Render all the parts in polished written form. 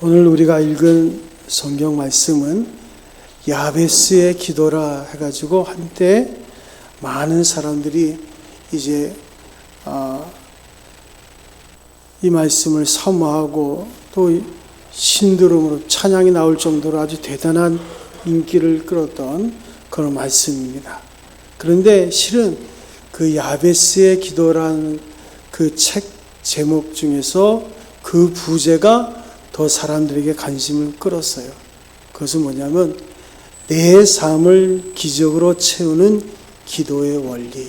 오늘 우리가 읽은 성경 말씀은 야베스의 기도라 해가지고 한때 많은 사람들이 이제 이 말씀을 사모하고 또 신들음으로 찬양이 나올 정도로 아주 대단한 인기를 끌었던 그런 말씀입니다. 그런데 실은 그 야베스의 기도라는 그 책 제목 중에서 그 부제가 더 사람들에게 관심을 끌었어요. 그것은 뭐냐면 내 삶을 기적으로 채우는 기도의 원리.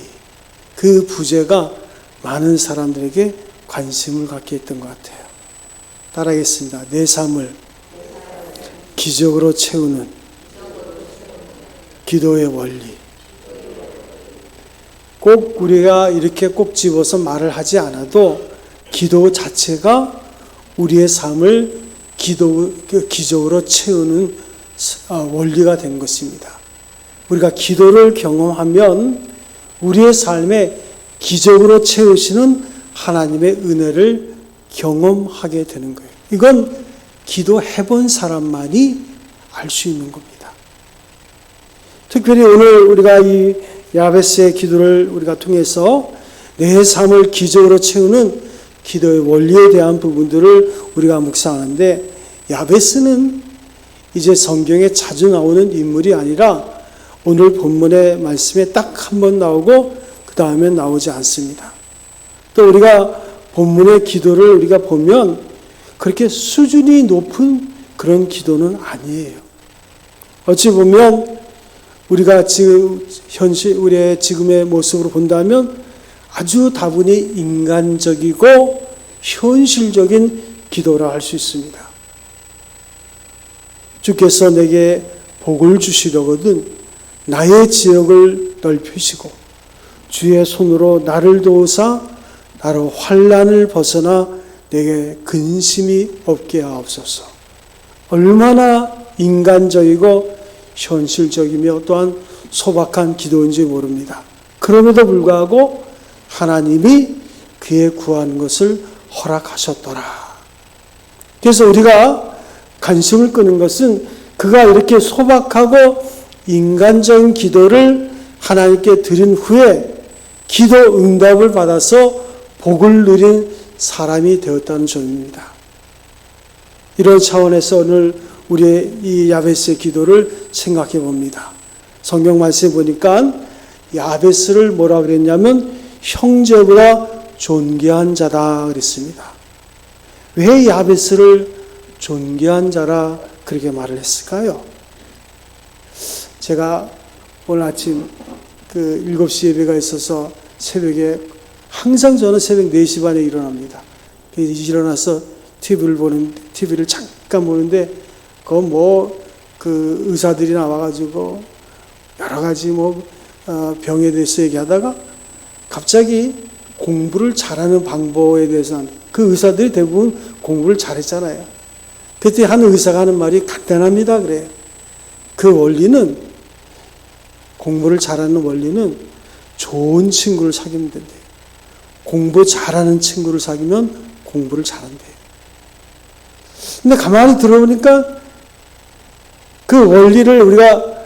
그 부제가 많은 사람들에게 관심을 갖게 했던 것 같아요. 따라하겠습니다. 내 삶을 기적으로 채우는 기도의 원리. 꼭 우리가 이렇게 꼭 집어서 말을 하지 않아도 기도 자체가 우리의 삶을 기적으로 채우는 원리가 된 것입니다. 우리가 기도를 경험하면 우리의 삶에 기적으로 채우시는 하나님의 은혜를 경험하게 되는 거예요. 이건 기도해본 사람만이 알 수 있는 겁니다. 특별히 오늘 우리가 이 야베스의 기도를 우리가 통해서 내 삶을 기적으로 채우는 기도의 원리에 대한 부분들을 우리가 묵상하는데, 야베스는 이제 성경에 자주 나오는 인물이 아니라 오늘 본문의 말씀에 딱 한 번 나오고 그 다음에 나오지 않습니다. 또 우리가 본문의 기도를 우리가 보면 그렇게 수준이 높은 그런 기도는 아니에요. 어찌 보면 우리가 지금 우리의 지금의 모습으로 본다면 아주 다분히 인간적이고 현실적인 기도라 할 수 있습니다. 주께서 내게 복을 주시려거든 나의 지역을 넓히시고 주의 손으로 나를 도우사 나로 환난을 벗어나 내게 근심이 없게 하옵소서. 얼마나 인간적이고 현실적이며 또한 소박한 기도인지 모릅니다. 그럼에도 불구하고 하나님이 그의 구하는 것을 허락하셨더라. 그래서 우리가 관심을 끄는 것은 그가 이렇게 소박하고 인간적인 기도를 하나님께 드린 후에 기도 응답을 받아서 복을 누린 사람이 되었다는 점입니다. 이런 차원에서 오늘 우리의 이 야베스의 기도를 생각해 봅니다. 성경 말씀에 보니까 야베스를 뭐라 그랬냐면 형제보다 존귀한 자다 그랬습니다. 왜 야베스를 존귀한 자라 그렇게 말을 했을까요? 제가 오늘 아침 그 7시 예배가 있어서 새벽에 항상 저는 새벽 4시 반에 일어납니다. 일어나서 TV를 잠깐 보는데 그 그 의사들이 나와가지고 여러 가지 병에 대해서 얘기하다가 갑자기 공부를 잘하는 방법에 대해서 그 의사들이 대부분 공부를 잘했잖아요. 그때 한 의사가 하는 말이 간단합니다. 그래요. 그 원리는, 공부를 잘하는 원리는 좋은 친구를 사귀면 된대요. 공부 잘하는 친구를 사귀면 공부를 잘한대요. 근데 가만히 들어보니까 그 원리를 우리가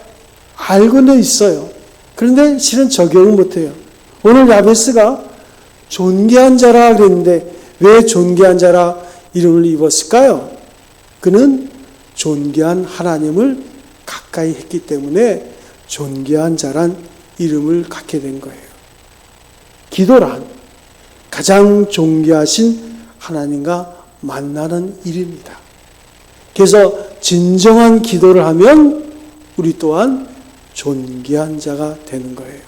알고는 있어요. 그런데 실은 적용을 못해요. 오늘 야베스가 존귀한 자라 그랬는데 왜 존귀한 자라 이름을 입었을까요? 그는 존귀한 하나님을 가까이 했기 때문에 존귀한 자란 이름을 갖게 된 거예요. 기도란 가장 존귀하신 하나님과 만나는 일입니다. 그래서 진정한 기도를 하면 우리 또한 존귀한 자가 되는 거예요.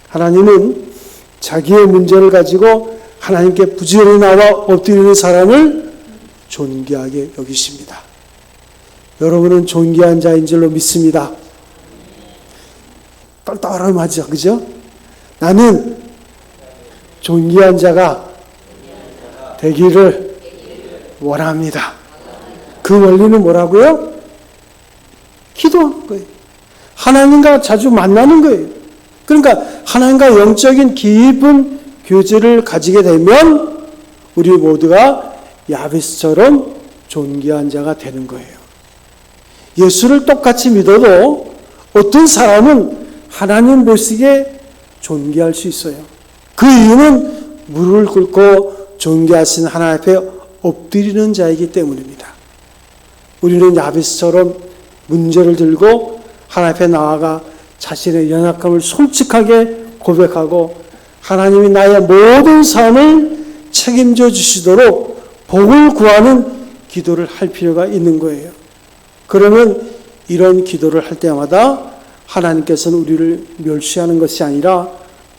하나님은 자기의 문제를 가지고 하나님께 부지런히 나와 엎드리는 사람을 존귀하게 여기십니다. 여러분은 존귀한 자인 줄로 믿습니다. 떨떠름하죠, 그죠? 나는 존귀한 자가 되기를 원합니다. 그 원리는 뭐라고요? 기도하는 거예요. 하나님과 자주 만나는 거예요. 그러니까 하나님과 영적인 깊은 교제를 가지게 되면 우리 모두가 야베스처럼 존귀한 자가 되는 거예요. 예수를 똑같이 믿어도 어떤 사람은 하나님 보시기에 존귀할 수 있어요. 그 이유는 무릎을 꿇고 존귀하신 하나님 앞에 엎드리는 자이기 때문입니다. 우리는 야베스처럼 문제를 들고 하나님 앞에 나아가 자신의 연약함을 솔직하게 고백하고 하나님이 나의 모든 삶을 책임져 주시도록 복을 구하는 기도를 할 필요가 있는 거예요. 그러면 이런 기도를 할 때마다 하나님께서는 우리를 멸시하는 것이 아니라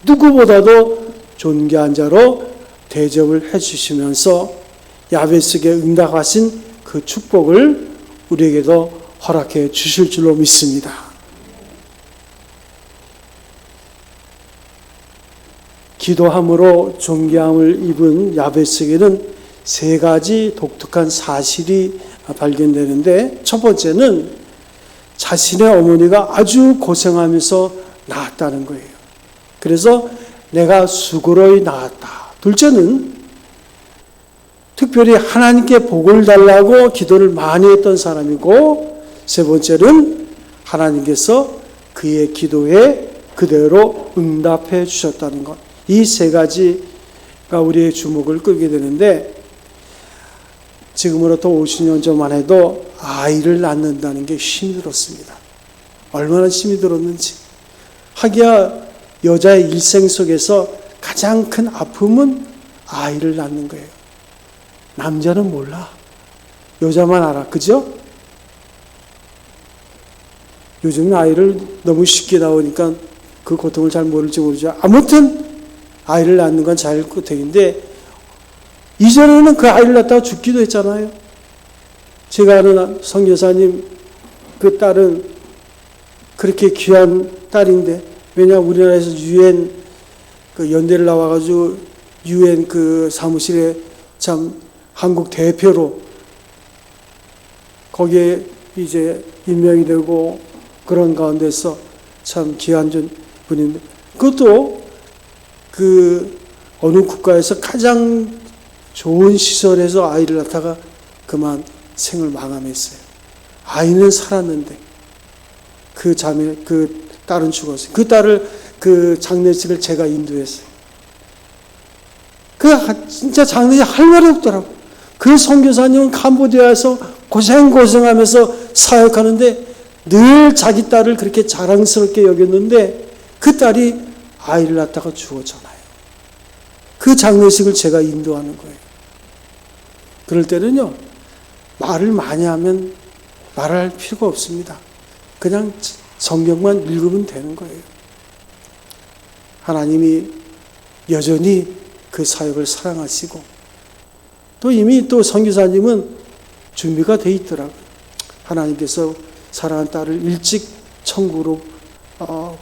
누구보다도 존귀한 자로 대접을 해주시면서 야베스에게 응답하신 그 축복을 우리에게도 허락해 주실 줄로 믿습니다. 기도함으로 존귀함을 입은 야베스에게는 세 가지 독특한 사실이 발견되는데, 첫 번째는 자신의 어머니가 아주 고생하면서 낳았다는 거예요. 그래서 내가 수고로이 낳았다. 둘째는 특별히 하나님께 복을 달라고 기도를 많이 했던 사람이고, 세 번째는 하나님께서 그의 기도에 그대로 응답해 주셨다는 것. 이 세 가지가 우리의 주목을 끌게 되는데, 지금으로부터 50년 전만 해도 아이를 낳는다는 게 힘들었습니다. 얼마나 힘이 들었는지. 하기야 여자의 일생 속에서 가장 큰 아픔은 아이를 낳는 거예요. 남자는 몰라. 여자만 알아. 그죠? 요즘은 아이를 너무 쉽게 나오니까 그 고통을 잘 모를지 모르죠. 아무튼 아이를 낳는 건 자율고통인데, 이전에는 그 아이를 낳다가 죽기도 했잖아요. 제가 아는 선교사님 그 딸은 그렇게 귀한 딸인데, 왜냐 우리나라에서 유엔 그 연대를 나와가지고 유엔 그 사무실에 참 한국 대표로 거기에 이제 임명이 되고 그런 가운데서 참 귀한 분인데, 그것도 그 어느 국가에서 가장 좋은 시설에서 아이를 낳다가 그만 생을 마감했어요. 아이는 살았는데 그 자매, 그 딸은 죽었어요. 그 딸을 그 장례식을 제가 인도했어요. 그 진짜 장례식 할 말이 없더라고. 그 선교사님은 캄보디아에서 고생하면서 사역하는데 늘 자기 딸을 그렇게 자랑스럽게 여겼는데 그 딸이 아이를 낳다가 죽었잖아요. 그 장례식을 제가 인도하는 거예요. 그럴 때는요, 말을 많이 하면 말할 필요가 없습니다. 그냥 성경만 읽으면 되는 거예요. 하나님이 여전히 그 사역을 사랑하시고, 또 이미 또 선교사님은 준비가 돼 있더라고요. 하나님께서 사랑하는 딸을 일찍 천국으로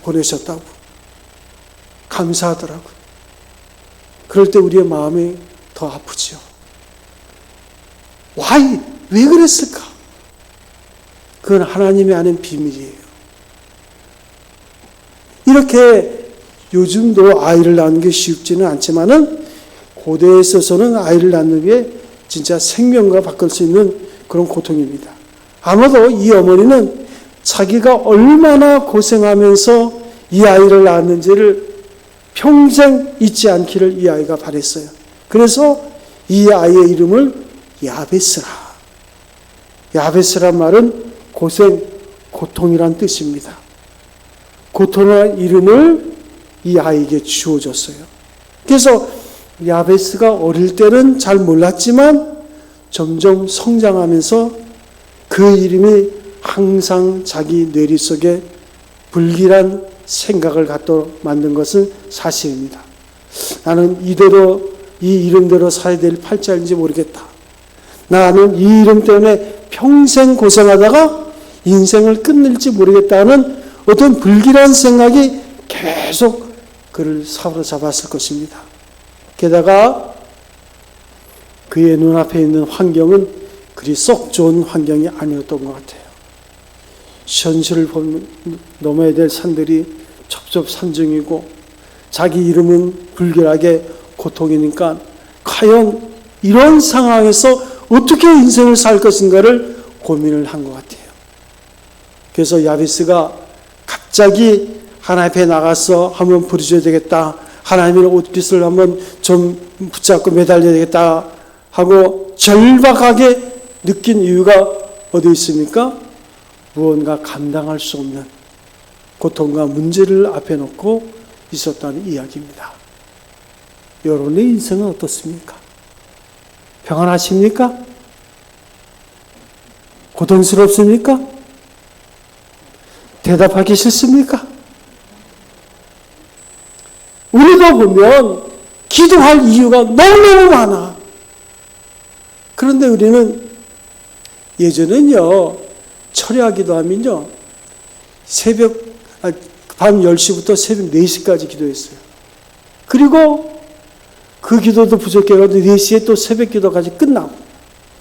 보내셨다고 감사하더라고요. 그럴 때 우리의 마음이 더 아프죠. 왜 그랬을까? 그건 하나님이 아는 비밀이에요. 이렇게 요즘도 아이를 낳는 게 쉽지는 않지만은 고대에 있어서는 아이를 낳는 게 진짜 생명과 바꿀 수 있는 그런 고통입니다. 아마도 이 어머니는 자기가 얼마나 고생하면서 이 아이를 낳았는지를 평생 잊지 않기를 이 아이가 바랬어요. 그래서 이 아이의 이름을 야베스라. 야베스란 말은 고통이란 뜻입니다. 고통이라는 이름을 이 아이에게 주어졌어요. 그래서 야베스가 어릴 때는 잘 몰랐지만 점점 성장하면서 그 이름이 항상 자기 뇌리 속에 불길한 생각을 갖도록 만든 것은 사실입니다. 나는 이대로 이 이름대로 살아야 될 팔자인지 모르겠다. 나는 이 이름 때문에 평생 고생하다가 인생을 끝낼지 모르겠다는 어떤 불길한 생각이 계속 그를 사로잡았을 것입니다. 게다가 그의 눈앞에 있는 환경은 그리 썩 좋은 환경이 아니었던 것 같아요. 현실을 보면 넘어야 될 산들이 첩첩산중이고 자기 이름은 불길하게 고통이니까 과연 이런 상황에서 어떻게 인생을 살 것인가를 고민을 한 것 같아요. 그래서 야베스가 갑자기 하나님 앞에 나가서 한번 부르셔야 되겠다. 하나님의 옷깃을 한번 좀 붙잡고 매달려야 되겠다 하고 절박하게 느낀 이유가 어디 있습니까? 무언가 감당할 수 없는 고통과 문제를 앞에 놓고 있었다는 이야기입니다. 여러분의 인생은 어떻습니까? 평안하십니까? 고통스럽습니까? 대답하기 싫습니까? 우리도 보면 기도할 이유가 너무너무 많아. 그런데 우리는 예전엔요, 철야 기도하면요, 밤 10시부터 새벽 4시까지 기도했어요. 그리고 그 기도도 부족해가지고 4시에 또 새벽 기도까지 끝나고.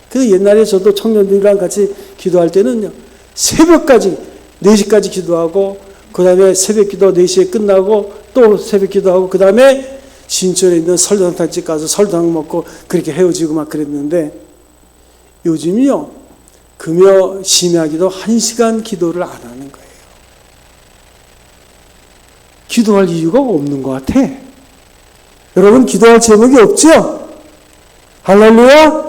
그래서 옛날에 저도 청년들이랑 같이 기도할 때는요, 새벽까지, 4시까지 기도하고, 그 다음에 새벽 기도 4시에 끝나고, 또 새벽 기도하고, 그 다음에 신촌에 있는 설렁탕집 가서 설렁탕 먹고 그렇게 헤어지고 막 그랬는데, 요즘이요, 금요 심야기도 1시간 기도를 안 하는 거예요. 기도할 이유가 없는 것 같아. 여러분, 기도할 제목이 없죠? 할렐루야?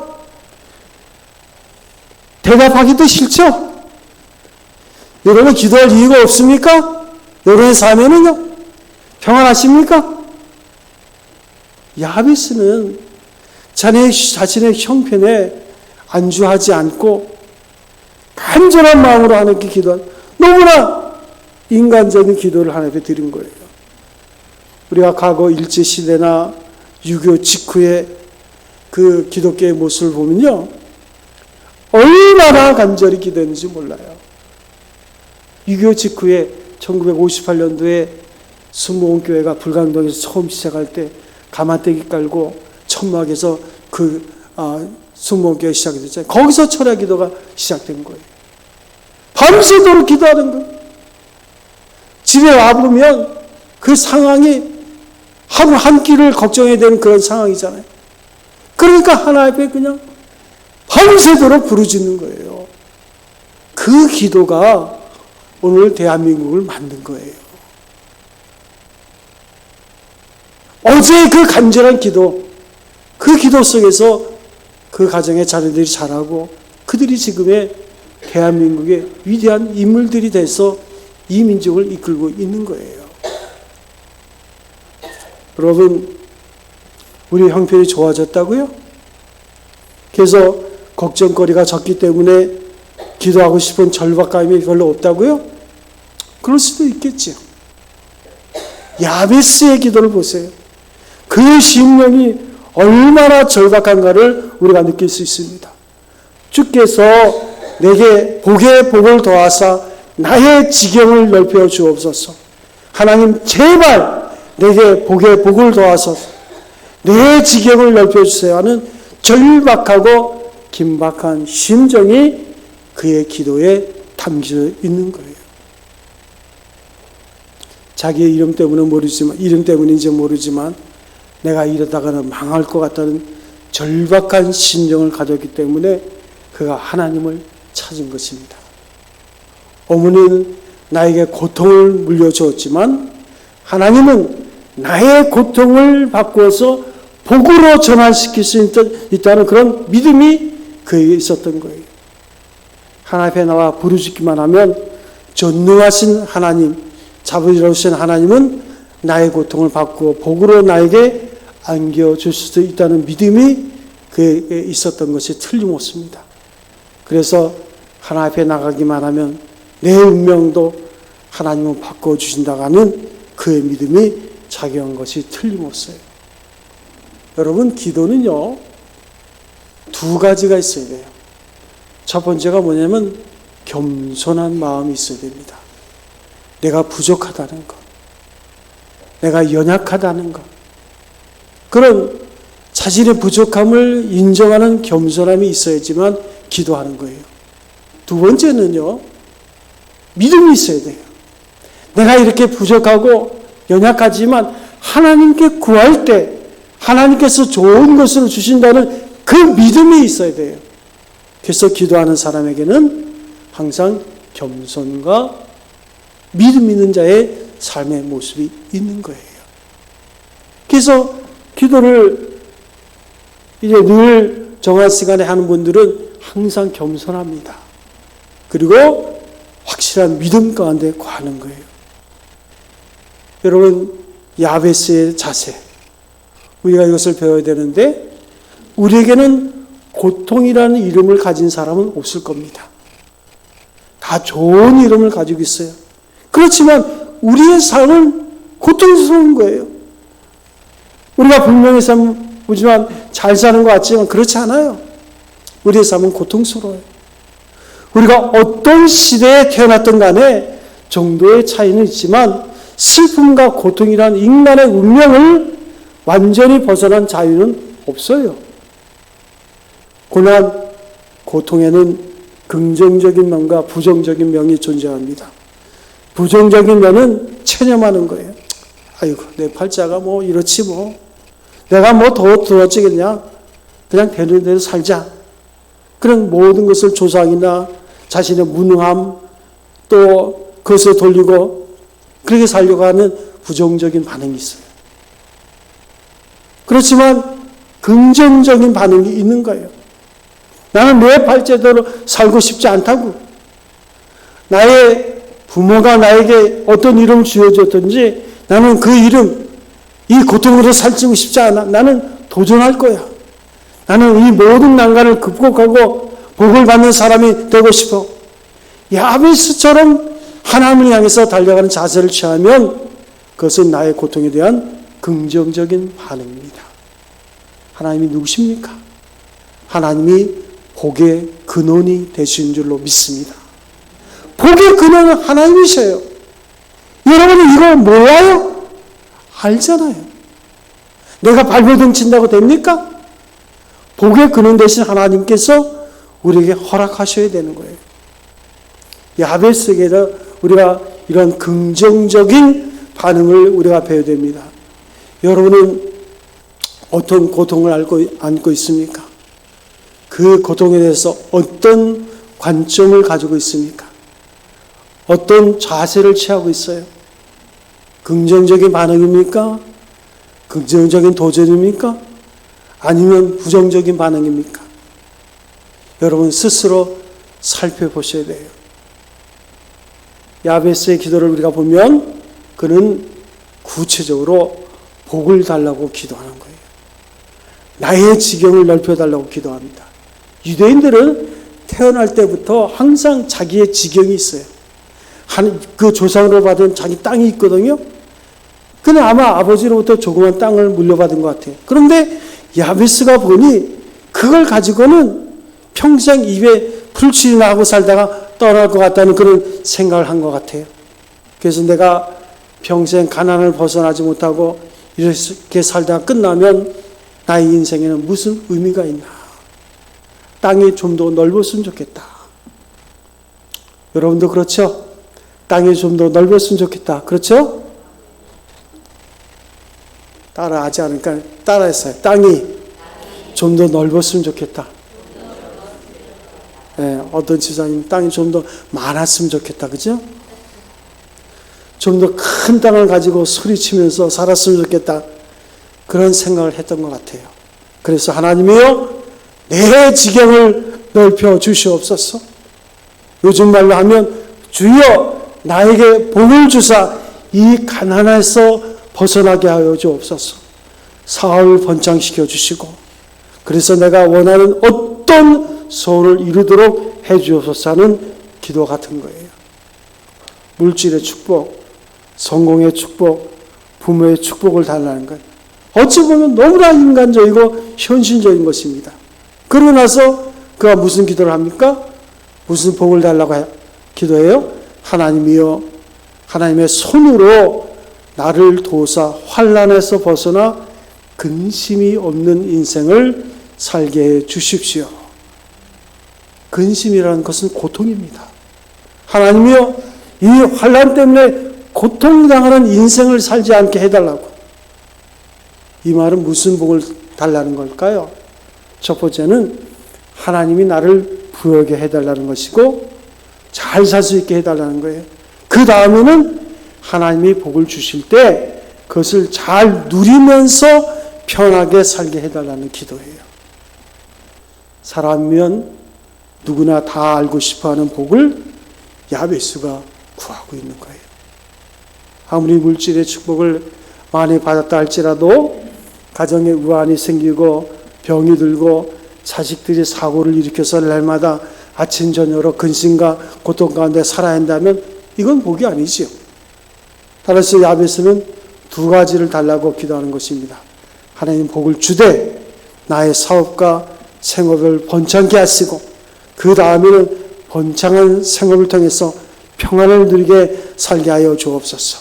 대답하기도 싫죠? 여러분, 기도할 이유가 없습니까? 여러분의 삶에는요? 평안하십니까? 야베스는 자신의 형편에 안주하지 않고 간절한 마음으로 하나님께 기도한, 너무나 인간적인 기도를 하나님께 드린 거예요. 우리가 과거 일제시대나 6.25 직후에 그 기독교의 모습을 보면요, 얼마나 간절히 기도했는지 몰라요. 6.25 직후에 1958년도에 순복음교회가 불광동에서 처음 시작할 때 가마떼기 깔고 천막에서 순복음교회 시작이 됐잖아요. 거기서 철야 기도가 시작된 거예요. 밤새도록 기도하는 거예요. 집에 와보면 그 상황이 하루 한 끼를 걱정해야 되는 그런 상황이잖아요. 그러니까 하나님 앞에 그냥 밤새도록 부르짖는 거예요. 그 기도가 오늘 대한민국을 만든 거예요. 어제의 그 간절한 기도, 그 기도 속에서 그 가정의 자녀들이 자라고 그들이 지금의 대한민국의 위대한 인물들이 돼서 이 민족을 이끌고 있는 거예요. 여러분, 우리 형편이 좋아졌다고요? 그래서 걱정거리가 적기 때문에 기도하고 싶은 절박감이 별로 없다고요? 그럴 수도 있겠죠. 야베스의 기도를 보세요. 그의 심령이 얼마나 절박한가를 우리가 느낄 수 있습니다. 주께서 내게 복의 복을 더하사 나의 지경을 넓혀 주옵소서. 하나님, 제발 내게 복의 복을 더하소서. 내 지경을 넓혀 주세요 하는 절박하고 긴박한 심정이 그의 기도에 담겨 있는 거예요. 자기의 이름 때문인지 모르지만 내가 이러다가는 망할 것 같다는 절박한 심정을 가졌기 때문에 그가 하나님을 찾은 것입니다. 어머니는 나에게 고통을 물려주었지만 하나님은 나의 고통을 바꾸어서 복으로 전환시킬 수 있다는 그런 믿음이 그에게 있었던 거예요. 하나님 앞에 나와 부르짖기만 하면 전능하신 하나님, 자비로우신 하나님은 나의 고통을 바꾸어 복으로 나에게 안겨줄 수도 있다는 믿음이 그에게 있었던 것이 틀림없습니다. 그래서 하나님 앞에 나가기만 하면 내 운명도 하나님은 바꿔주신다고 하는 그의 믿음이 작용한 것이 틀림없어요. 여러분, 기도는요, 두 가지가 있어야 돼요. 첫 번째가 뭐냐면 겸손한 마음이 있어야 됩니다. 내가 부족하다는 것, 내가 연약하다는 것, 그런 자신의 부족함을 인정하는 겸손함이 있어야지만 기도하는 거예요. 두 번째는요, 믿음이 있어야 돼요. 내가 이렇게 부족하고 연약하지만 하나님께 구할 때 하나님께서 좋은 것을 주신다는 그 믿음이 있어야 돼요. 그래서 기도하는 사람에게는 항상 겸손과 믿음 있는 자의 삶의 모습이 있는 거예요. 그래서 기도를 이제 늘 정한 시간에 하는 분들은 항상 겸손합니다. 그리고 확실한 믿음 가운데 거하는 거예요. 여러분, 야베스의 자세, 우리가 이것을 배워야 되는데, 우리에게는 고통이라는 이름을 가진 사람은 없을 겁니다. 다 좋은 이름을 가지고 있어요. 그렇지만 우리의 삶은 고통스러운 거예요. 우리가 분명히 보지만 잘 사는 것 같지만 그렇지 않아요. 우리의 삶은 고통스러워요. 우리가 어떤 시대에 태어났든 간에 정도의 차이는 있지만 슬픔과 고통이란 인간의 운명을 완전히 벗어난 자유는 없어요. 고난, 고통에는 긍정적인 면과 부정적인 면이 존재합니다. 부정적인 면은 체념하는 거예요. 아이고, 내 팔자가 뭐 이렇지 뭐. 내가 뭐 더 좋아지겠냐. 그냥 되는 대로 살자. 그런 모든 것을 조상이나 자신의 무능함 또 그것을 돌리고 그렇게 살려고 하는 부정적인 반응이 있어요. 그렇지만 긍정적인 반응이 있는 거예요. 나는 내 팔자대로 살고 싶지 않다고. 나의 부모가 나에게 어떤 이름을 지어줬든지 나는 그 이름, 이 고통으로 살찌고 싶지 않아. 나는 도전할 거야. 나는 이 모든 난관을 극복하고 복을 받는 사람이 되고 싶어. 야베스처럼 하나님을 향해서 달려가는 자세를 취하면 그것은 나의 고통에 대한 긍정적인 반응입니다. 하나님이 누구십니까? 하나님이 복의 근원이 되신 줄로 믿습니다. 복의 근원은 하나님이셔요. 여러분은 이거 몰라요? 알잖아요. 내가 발버둥 친다고 됩니까? 복의 근원 되신 하나님께서 우리에게 허락하셔야 되는 거예요. 야베스에게도 우리가 이런 긍정적인 반응을 우리가 배워야 됩니다. 여러분은 어떤 고통을 안고 있습니까? 그 고통에 대해서 어떤 관점을 가지고 있습니까? 어떤 자세를 취하고 있어요? 긍정적인 반응입니까? 긍정적인 도전입니까? 아니면 부정적인 반응입니까? 여러분 스스로 살펴보셔야 돼요. 야베스의 기도를 우리가 보면 그는 구체적으로 복을 달라고 기도하는 거예요. 나의 지경을 넓혀달라고 기도합니다. 유대인들은 태어날 때부터 항상 자기의 지경이 있어요. 그 조상으로 받은 자기 땅이 있거든요. 근데 아마 아버지로부터 조그만 땅을 물려받은 것 같아요. 그런데 야베스가 보니 그걸 가지고는 평생 입에 풀칠이나 하고 살다가 떠날 것 같다는 그런 생각을 한 것 같아요. 그래서 내가 평생 가난을 벗어나지 못하고 이렇게 살다가 끝나면 나의 인생에는 무슨 의미가 있나. 땅이 좀 더 넓었으면 좋겠다. 여러분도 그렇죠? 땅이 좀 더 넓었으면 좋겠다. 그렇죠? 따라하지 않으니까 따라했어요. 땅이 좀 더 넓었으면 좋겠다. 네, 어떤 지사님 땅이 좀 더 많았으면 좋겠다. 그죠? 좀 더 큰 땅을 가지고 소리치면서 살았으면 좋겠다. 그런 생각을 했던 것 같아요. 그래서 하나님이여 내 지경을 넓혀 주시옵소서. 요즘 말로 하면 주여 나에게 복을 주사 이 가난에서 벗어나게 하여 주옵소서. 사업을 번창시켜 주시고 그래서 내가 원하는 어떤 소원을 이루도록 해 주옵소서 하는 기도 같은 거예요. 물질의 축복, 성공의 축복, 부모의 축복을 달라는 것. 어찌 보면 너무나 인간적이고 현실적인 것입니다. 그러고 나서 그가 무슨 기도를 합니까? 무슨 복을 달라고 기도해요? 하나님이여 하나님의 손으로 나를 도우사 환난에서 벗어나 근심이 없는 인생을 살게 해 주십시오. 근심이라는 것은 고통입니다. 하나님이여 이 환난 때문에 고통당하는 인생을 살지 않게 해달라고. 이 말은 무슨 복을 달라는 걸까요? 첫 번째는 하나님이 나를 부하게 해달라는 것이고 잘 살 수 있게 해달라는 거예요. 그 다음에는 하나님이 복을 주실 때 그것을 잘 누리면서 편하게 살게 해달라는 기도예요. 사람이면 누구나 다 알고 싶어하는 복을 야베스가 구하고 있는 거예요. 아무리 물질의 축복을 많이 받았다 할지라도 가정에 우환이 생기고 병이 들고 자식들이 사고를 일으켜서 날마다 아침 저녁으로 근심과 고통 가운데 살아야 한다면 이건 복이 아니지요. 따라서 야베스는 두 가지를 달라고 기도하는 것입니다. 하나님 복을 주되 나의 사업과 생업을 번창케 하시고 그 다음에는 번창한 생업을 통해서 평안을 누리게 살게 하여 주옵소서.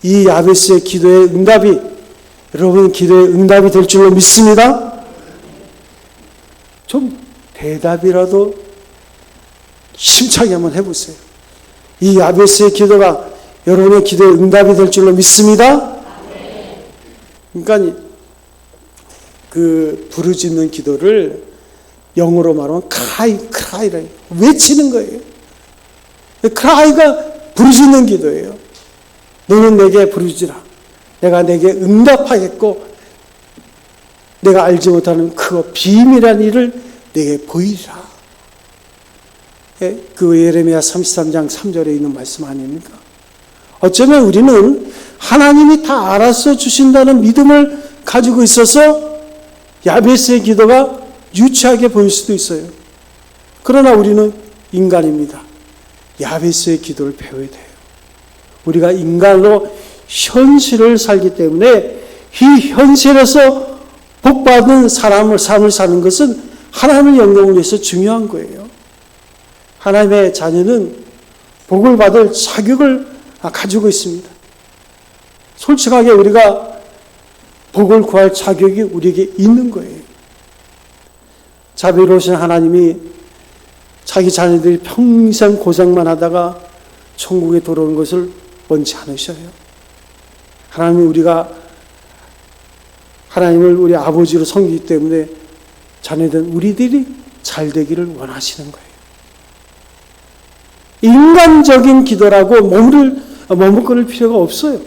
이 야베스의 기도의 응답이 여러분 기도의 응답이 될 줄로 믿습니다. 좀 대답이라도 힘차게 한번 해보세요. 이 야베스의 기도가 여러분의 기도의 응답이 될 줄로 믿습니다. 그러니까 그 부르짖는 기도를 영어로 말하면 크라이라 외치는 거예요. 크라이가 부르짖는 기도예요. 너는 내게 부르짖으라. 내가 내게 응답하겠고 내가 알지 못하는 그 비밀한 일을 내게 보이리라. 그 예레미야 33장 3절에 있는 말씀 아닙니까? 어쩌면 우리는 하나님이 다 알아서 주신다는 믿음을 가지고 있어서 야베스의 기도가 유치하게 보일 수도 있어요. 그러나 우리는 인간입니다. 야베스의 기도를 배워야 돼요. 우리가 인간으로 현실을 살기 때문에 이 현실에서 복받은 삶을 사는 것은 하나님의 영광을 위해서 중요한 거예요. 하나님의 자녀는 복을 받을 자격을 가지고 있습니다. 솔직하게 우리가 복을 구할 자격이 우리에게 있는 거예요. 자비로우신 하나님이 자기 자녀들이 평생 고생만 하다가 천국에 돌아오는 것을 원치 않으셔요. 하나님이 우리가 하나님을 우리 아버지로 섬기기 때문에 자녀된 우리들이 잘 되기를 원하시는 거예요. 인간적인 기도라고 머뭇거릴 필요가 없어요.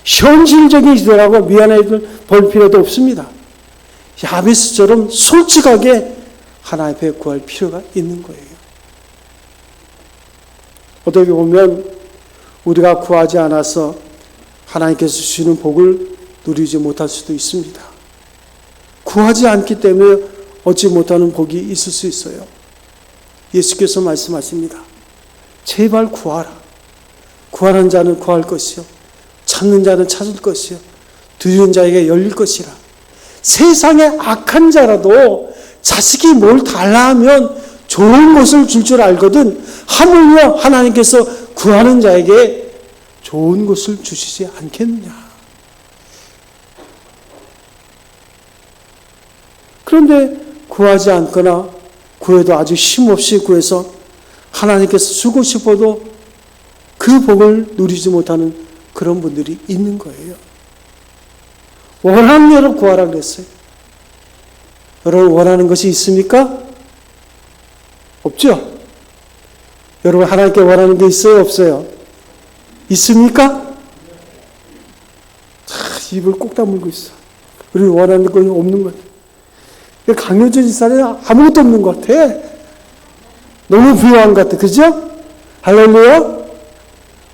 현실적인 기도라고 미안해 볼 필요도 없습니다. 야베스처럼 솔직하게 하나님 앞에 구할 필요가 있는 거예요. 어떻게 보면 우리가 구하지 않아서 하나님께서 주시는 복을 누리지 못할 수도 있습니다. 구하지 않기 때문에 얻지 못하는 복이 있을 수 있어요. 예수께서 말씀하십니다. 제발 구하라. 구하는 자는 구할 것이요. 찾는 자는 찾을 것이요. 두려운 자에게 열릴 것이라. 세상에 악한 자라도 자식이 뭘 달라 하면 좋은 것을 줄 줄 알거든 하물며 하나님께서 구하는 자에게 좋은 것을 주시지 않겠느냐. 그런데 구하지 않거나 구해도 아주 힘없이 구해서 하나님께서 주고 싶어도 그 복을 누리지 못하는 그런 분들이 있는 거예요. 원하는 대로 구하라 그랬어요. 여러분 원하는 것이 있습니까? 없죠? 여러분 하나님께 원하는 게 있어요? 없어요? 있습니까? 입을 꼭 다물고 있어. 우리 원하는 건 없는 것 같아. 강효준 집사는 아무것도 없는 것 같아. 너무 부유한 것 같아. 그죠? 할렐루야?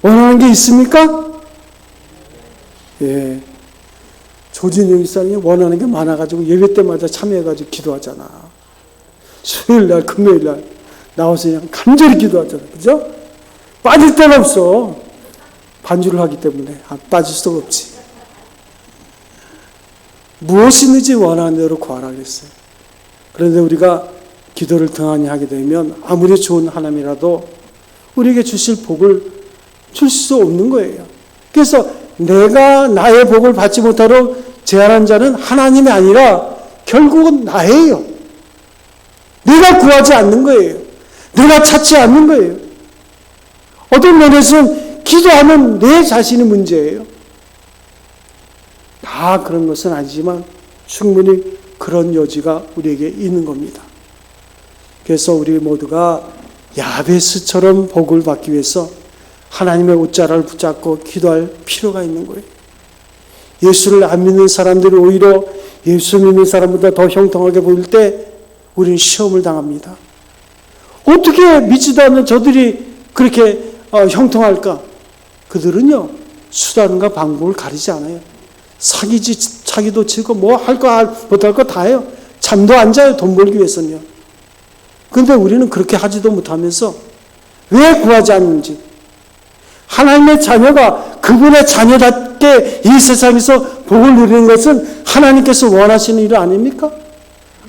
원하는 게 있습니까? 예. 조진영 집사님이 원하는 게 많아가지고 예배 때마다 참여해가지고 기도하잖아. 수요일날, 금요일날 나와서 그냥 간절히 기도하잖아. 그죠? 빠질 데가 없어. 반주를 하기 때문에. 빠질 수가 없지. 무엇이든지 원하는 대로 구하라 그랬어요. 그런데 우리가 기도를 등한히 하게 되면 아무리 좋은 하나님이라도 우리에게 주실 복을 줄 수 없는 거예요. 그래서 내가 나의 복을 받지 못하도록 제한한 자는 하나님이 아니라 결국은 나예요. 내가 구하지 않는 거예요. 내가 찾지 않는 거예요. 어떤 면에서는 기도하면 내 자신이 문제예요. 다 그런 것은 아니지만 충분히 그런 여지가 우리에게 있는 겁니다. 그래서 우리 모두가 야베스처럼 복을 받기 위해서 하나님의 옷자락을 붙잡고 기도할 필요가 있는 거예요. 예수를 안 믿는 사람들이 오히려 예수 믿는 사람보다 더 형통하게 보일 때 우리는 시험을 당합니다. 어떻게 믿지도 않는 저들이 그렇게 형통할까? 그들은요, 수단과 방법을 가리지 않아요. 사기도 치고 뭐 할 거 못할 거 다 해요. 잠도 안 자요. 돈 벌기 위해서는요. 그런데 우리는 그렇게 하지도 못하면서 왜 구하지 않는지, 하나님의 자녀가 그분의 자녀답게 이 세상에서 복을 누리는 것은 하나님께서 원하시는 일 아닙니까?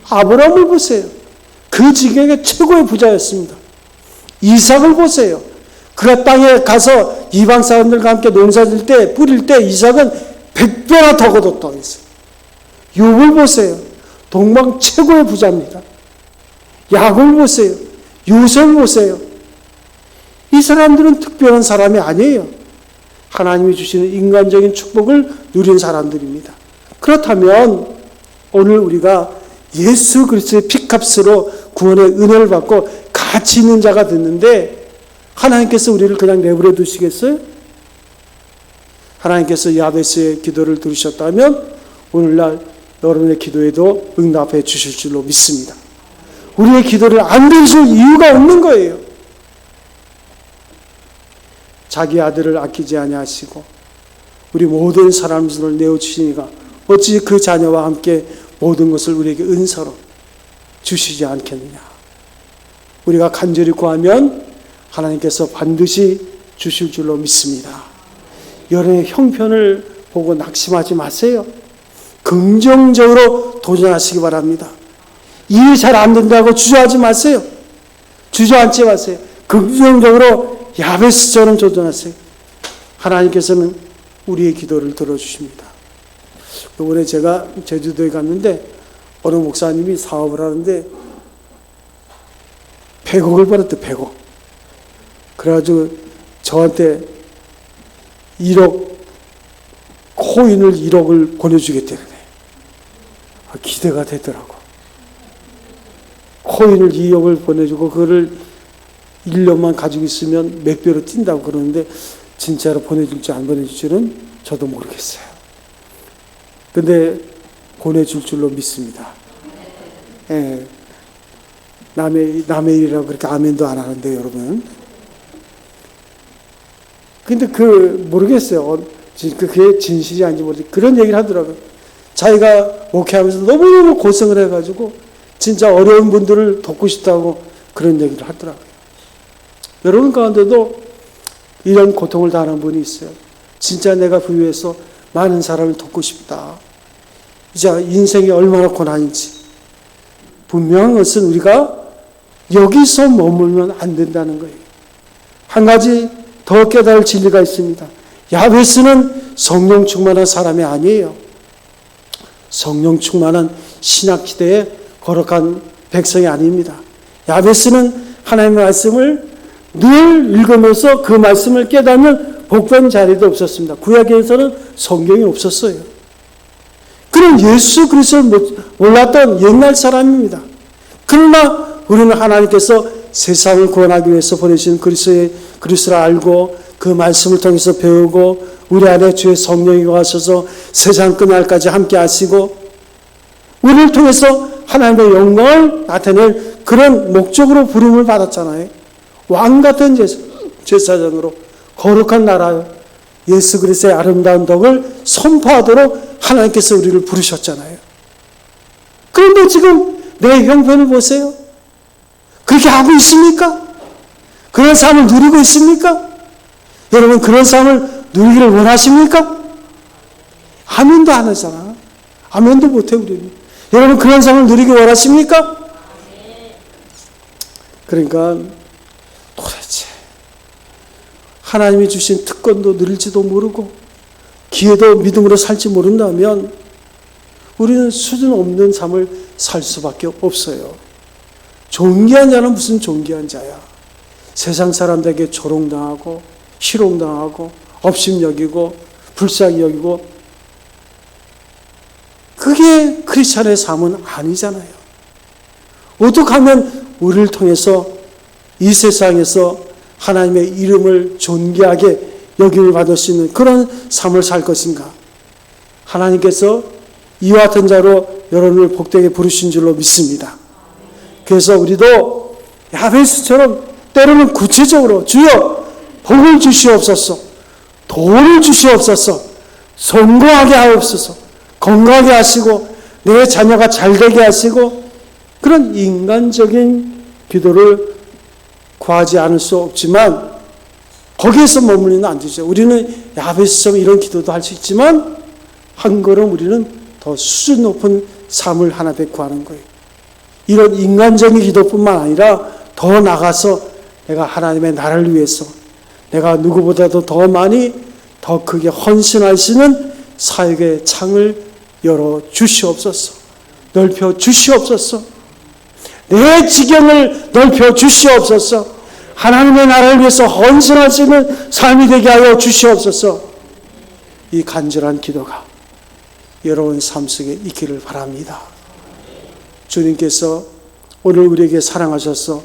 아브라함을 보세요. 그 지경의 최고의 부자였습니다. 이삭을 보세요. 그가 땅에 가서 이방 사람들과 함께 농사질 때, 뿌릴 때 이삭은 100배나 더 거뒀다고 했어요. 욥을 보세요. 동방 최고의 부자입니다. 야곱을 보세요. 요셉을 보세요. 이 사람들은 특별한 사람이 아니에요. 하나님이 주시는 인간적인 축복을 누린 사람들입니다. 그렇다면 오늘 우리가 예수 그리스도의 피값으로 구원의 은혜를 받고 가치 있는 자가 됐는데 하나님께서 우리를 그냥 내버려 두시겠어요? 하나님께서 야베스의 기도를 들으셨다면 오늘날 여러분의 기도에도 응답해 주실 줄로 믿습니다. 우리의 기도를 안 들으실 이유가 없는 거예요. 자기 아들을 아끼지 아니하시고 우리 모든 사람들을 내어주시니까 어찌 그 자녀와 함께 모든 것을 우리에게 은사로 주시지 않겠느냐. 우리가 간절히 구하면 하나님께서 반드시 주실 줄로 믿습니다. 여러분의 형편을 보고 낙심하지 마세요. 긍정적으로 도전하시기 바랍니다. 일이 잘 안 된다고 주저하지 마세요. 주저앉지 마세요. 긍정적으로 야베스처럼 도전하세요. 하나님께서는 우리의 기도를 들어주십니다. 이번에 제가 제주도에 갔는데 어느 목사님이 사업을 하는데 100억을 벌었대. 100억. 그래가지고 저한테 1억 코인을 1억을 보내주겠대. 기대가 되더라고. 코인을 2억을 보내주고 그거를 1년만 가지고 있으면 몇 배로 뛴다고 그러는데 진짜로 보내줄지 안 보내줄지는 저도 모르겠어요. 근데 보내줄 줄로 믿습니다. 예. 남의 일이라고 그렇게 아멘도 안 하는데 여러분. 근데 모르겠어요. 그게 진실이 아닌지 모르겠어요. 그런 얘기를 하더라고요. 자기가 목회하면서 너무너무 고생을 해가지고 진짜 어려운 분들을 돕고 싶다고 그런 얘기를 하더라고요. 여러분 가운데도 이런 고통을 당하는 분이 있어요. 진짜 내가 그 위해서 많은 사람을 돕고 싶다. 이제 인생이 얼마나 고난인지. 분명한 것은 우리가 여기서 머물면 안 된다는 거예요. 한 가지 더 깨달을 진리가 있습니다. 야베스는 성령 충만한 사람이 아니에요. 성령 충만한 신학시대에 거룩한 백성이 아닙니다. 야베스는 하나님의 말씀을 늘 읽으면서 그 말씀을 깨닫는 복된 자리도 없었습니다. 구약에서는 성경이 없었어요. 그는 예수 그리스도를 몰랐던 옛날 사람입니다. 그러나 우리는 하나님께서 세상을 구원하기 위해서 보내신 그리스도를 알고 그 말씀을 통해서 배우고 우리 안에 주의 성령이 와셔서 세상 끝날까지 함께 하시고 우리를 통해서 하나님의 영광을 나타낼 그런 목적으로 부름을 받았잖아요. 왕같은 제사장으로 거룩한 나라 예수 그리스도의 아름다운 덕을 선포하도록 하나님께서 우리를 부르셨잖아요. 그런데 지금 내 형편을 보세요. 그렇게 하고 있습니까? 그런 삶을 누리고 있습니까? 여러분 그런 삶을 누리기를 원하십니까? 아멘도 안 하잖아. 아멘도 못해 우리는. 여러분 그런 삶을 누리기 원하십니까? 그러니까 도대체 하나님이 주신 특권도 누릴지도 모르고 기회도 믿음으로 살지 모른다면 우리는 수준 없는 삶을 살 수밖에 없어요. 존귀한 자는 무슨 존귀한 자야. 세상 사람들에게 조롱당하고 희롱당하고 업심여기고 불쌍히 여기고 그게 크리스찬의 삶은 아니잖아요. 어떻게 하면 우리를 통해서 이 세상에서 하나님의 이름을 존귀하게 여김을 받을 수 있는 그런 삶을 살 것인가? 하나님께서 이와 같은 자로 여러분을 복되게 부르신 줄로 믿습니다. 그래서 우리도 야베스처럼 때로는 구체적으로 주여 복을 주시옵소서, 돈을 주시옵소서, 성공하게 하옵소서, 건강하게 하시고 내 자녀가 잘되게 하시고, 그런 인간적인 기도를 구하지 않을 수 없지만 거기에서 머물리는 안 되죠. 우리는 야베스처럼 이런 기도도 할 수 있지만 한 걸음 우리는 더 수준 높은 삶을 하나님께 구하는 거예요. 이런 인간적인 기도뿐만 아니라 더 나가서 내가 하나님의 나라를 위해서 내가 누구보다도 더 많이 더 크게 헌신할 수 있는 사역의 창을 열어 주시옵소서, 넓혀 주시옵소서, 내 지경을 넓혀 주시옵소서, 하나님의 나라를 위해서 헌신할 수 있는 삶이 되게 하여 주시옵소서. 이 간절한 기도가 여러분 삶 속에 있기를 바랍니다. 주님께서 오늘 우리에게 사랑하셔서